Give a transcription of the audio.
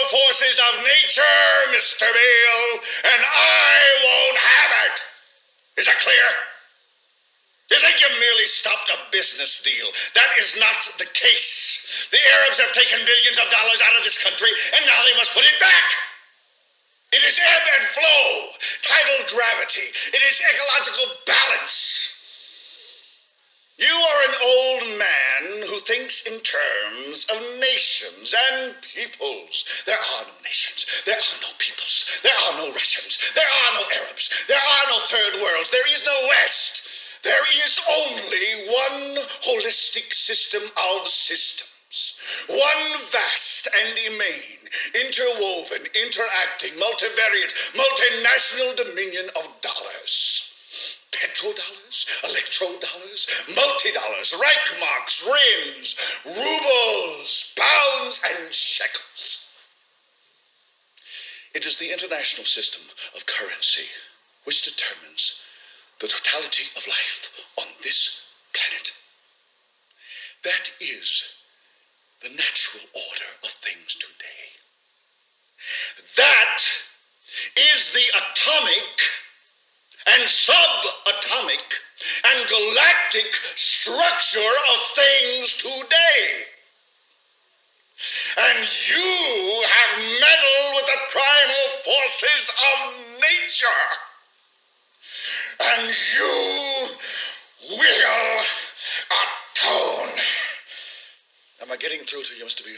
forces of nature, Mr. Beale, and I won't have it. Is that clear? You think you merely stopped a business deal? That is not the case. The Arabs have taken billions of dollars out of this country, and now they must put it back. It is ebb and flow, tidal gravity. It is ecological balance. You are an old man who thinks in terms of nations and peoples. There are no nations. There are no peoples. There are no Russians. There are no Arabs. There are no third worlds. There is no West. There is only one holistic system of systems. One vast and immane, interwoven, interacting, multivariate, multinational dominion of dollars. Petrodollars, electrodollars, multi-dollars, Reichmarks, Rins, rubles, pounds, and shekels. It is the international system of currency which determines the totality of life on this planet. That is the natural order of things today. That is the atomic and subatomic and galactic structure of things today. And you have meddled with the primal forces of nature. And you will atone. Am I getting through to you, Mr. Beale?